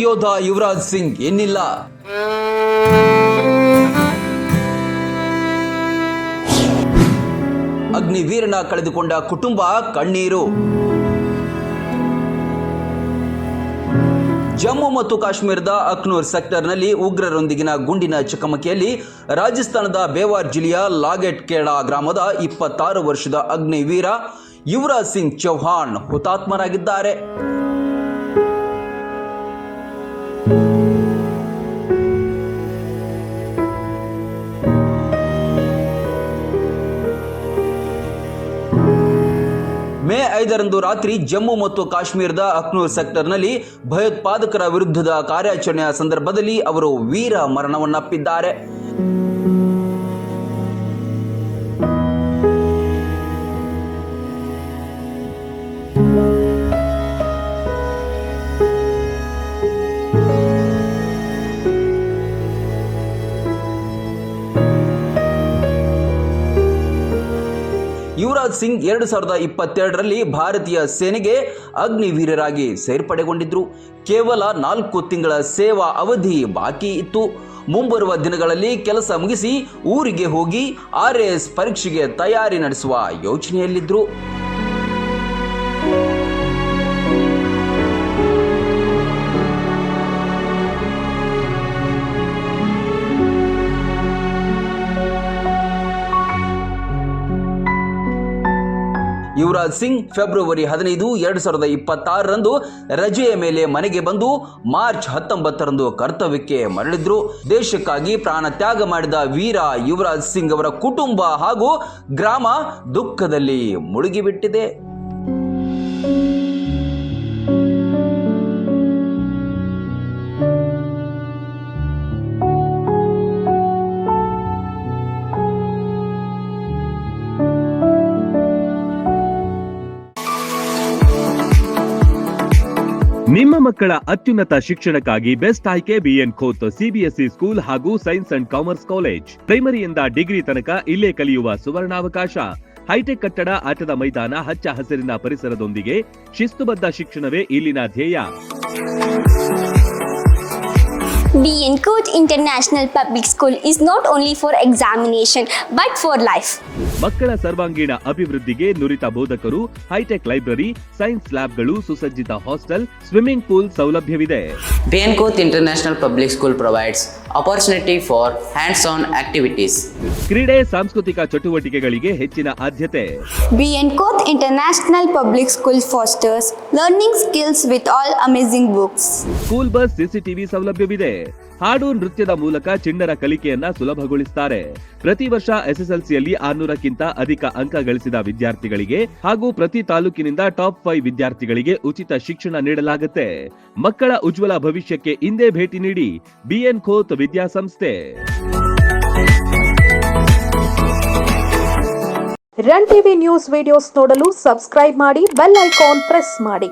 ಯೋಧ ಯುವರಾಜ್ ಸಿಂಗ್ ಎನ್ನಿಲ್ಲ. ಅಗ್ನಿವೀರನ ಕಳೆದುಕೊಂಡ ಕುಟುಂಬ ಕಣ್ಣೀರು. ಜಮ್ಮು ಮತ್ತು ಕಾಶ್ಮೀರದ ಅಖ್ನೂರ್ ಸೆಕ್ಟರ್ನಲ್ಲಿ ಉಗ್ರರೊಂದಿಗಿನ ಗುಂಡಿನ ಚಕಮಕಿಯಲ್ಲಿ ರಾಜಸ್ಥಾನದ ಬೇವಾರ್ ಜಿಲ್ಲೆಯ ಲಾಗೆಟ್ ಖೇಡಾ ಗ್ರಾಮದ 26 ವರ್ಷದ ಅಗ್ನಿವೀರ ಯುವರಾಜ್ ಸಿಂಗ್ ಚೌಹಾಣ್ ಹುತಾತ್ಮರಾಗಿದ್ದಾರೆ. ಮೇ 5ರಂದು ರಾತ್ರಿ ಜಮ್ಮು ಮತ್ತು ಕಾಶ್ಮೀರದ ಅಖ್ನೂರ್ ಸೆಕ್ಟರ್ನಲ್ಲಿ ಭಯೋತ್ಪಾದಕರ ವಿರುದ್ಧದ ಕಾರ್ಯಾಚರಣೆಯ ಸಂದರ್ಭದಲ್ಲಿ ಅವರು ವೀರ ಮರಣವನ್ನಪ್ಪಿದ್ದಾರೆ. ಯುವರಾಜ್ ಸಿಂಗ್ 2022ರಲ್ಲಿ ಭಾರತೀಯ ಸೇನೆಗೆ ಅಗ್ನಿವೀರರಾಗಿ ಸೇರ್ಪಡೆಗೊಂಡಿದ್ರು. ಕೇವಲ 4 ತಿಂಗಳ ಸೇವಾ ಅವಧಿ ಬಾಕಿ ಇತ್ತು. ಮುಂಬರುವ ದಿನಗಳಲ್ಲಿ ಕೆಲಸ ಮುಗಿಸಿ ಊರಿಗೆ ಹೋಗಿ RAS ಪರೀಕ್ಷೆಗೆ ತಯಾರಿ ನಡೆಸುವ ಯೋಚನೆಯಲ್ಲಿದ್ರು. ಯುವರಾಜ್ ಸಿಂಗ್ ಫೆಬ್ರವರಿ 15, 2026ರಂದು ರಜೆಯ ಮೇಲೆ ಮನೆಗೆ ಬಂದು ಮಾರ್ಚ್ 19ರಂದು ಕರ್ತವ್ಯಕ್ಕೆ ಮರಳಿದ್ರು. ದೇಶಕ್ಕಾಗಿ ಪ್ರಾಣ ತ್ಯಾಗ ಮಾಡಿದ ವೀರ ಯುವರಾಜ್ ಸಿಂಗ್ ಅವರ ಕುಟುಂಬ ಹಾಗೂ ಗ್ರಾಮ ದುಃಖದಲ್ಲಿ ಮುಳುಗಿಬಿಟ್ಟಿದೆ. ನಿಮ್ಮ ಮಕ್ಕಳ ಅತ್ಯುನ್ನತ ಶಿಕ್ಷಣಕ್ಕಾಗಿ ಬೆಸ್ಟ್ ಆಯ್ಕೆ ಬಿಎನ್ ಖೋತ್ CBSE ಸ್ಕೂಲ್ ಹಾಗೂ ಸೈನ್ಸ್ ಅಂಡ್ ಕಾಮರ್ಸ್ ಕಾಲೇಜ್. ಪ್ರೈಮರಿಯಿಂದ ಡಿಗ್ರಿ ತನಕ ಇಲ್ಲೇ ಕಲಿಯುವ ಸುವರ್ಣಾವಕಾಶ. ಹೈಟೆಕ್ ಕಟ್ಟಡ, ಆಟದ ಮೈದಾನ, ಹಚ್ಚ ಹಸಿರಿನ ಪರಿಸರದೊಂದಿಗೆ ಶಿಸ್ತುಬದ್ಧ ಶಿಕ್ಷಣವೇ ಇಲ್ಲಿನ ಧ್ಯೇಯ. BN Khot International Public School is not only for examination but for life. ಮಕ್ಕಳ ಸರ್ವಾಂಗೀಣ ಅಭಿವೃದ್ಧಿಗೆ ನುರಿತ ಬೋಧಕರು, ಹೈಟೆಕ್ ಲೈಬ್ರರಿ, ಸೈನ್ಸ್ ಲ್ಯಾಬ್ಗಳು, ಸುಸಜ್ಜಿತ ಹಾಸ್ಟೆಲ್, ಸ್ವಿಮ್ಮಿಂಗ್ ಪೂಲ್ ಸೌಲಭ್ಯವಿದೆ. BN Khot International Public School provides opportunity for hands-on activities. ಕ್ರೀಡೆ, ಸಾಂಸ್ಕೃತಿಕ ಚಟುವಟಿಕೆಗಳಿಗೆ ಹೆಚ್ಚಿನ ಆದ್ಯತೆ. BN Khot International Public School fosters learning skills with all amazing books. School bus, CCTV ಸೌಲಭ್ಯವಿದೆ. ಹಾಡು, ನೃತ್ಯದ ಮೂಲಕ ಚಿಣ್ಣರ ಕಲಿಕೆಯನ್ನ ಸುಲಭಗೊಳಿಸುತ್ತಾರೆ. ಪ್ರತಿ ವರ್ಷ SSLCಯಲ್ಲಿ 600ಕ್ಕಿಂತ ಅಧಿಕ ಅಂಕ ಗಳಿಸಿದ ವಿದ್ಯಾರ್ಥಿಗಳಿಗೆ ಹಾಗೂ ಪ್ರತಿ ತಾಲೂಕಿನಿಂದ ಟಾಪ್ 5 ವಿದ್ಯಾರ್ಥಿಗಳಿಗೆ ಉಚಿತ ಶಿಕ್ಷಣ ನೀಡಲಾಗುತ್ತೆ. ಮಕ್ಕಳ ಉಜ್ವಲ ಭವಿಷ್ಯಕ್ಕೆ ಇಂದೇ ಭೇಟಿ ನೀಡಿ BN Khot ವಿದ್ಯಾಸಂಸ್ಥೆ. ರನ್ ಟಿವಿ ನ್ಯೂಸ್ ವಿಡಿಯೋಸ್ ನೋಡಲು ಸಬ್ಸ್ಕ್ರೈಬ್ ಮಾಡಿ, ಬೆಲ್ ಐಕಾನ್ ಪ್ರೆಸ್ ಮಾಡಿ.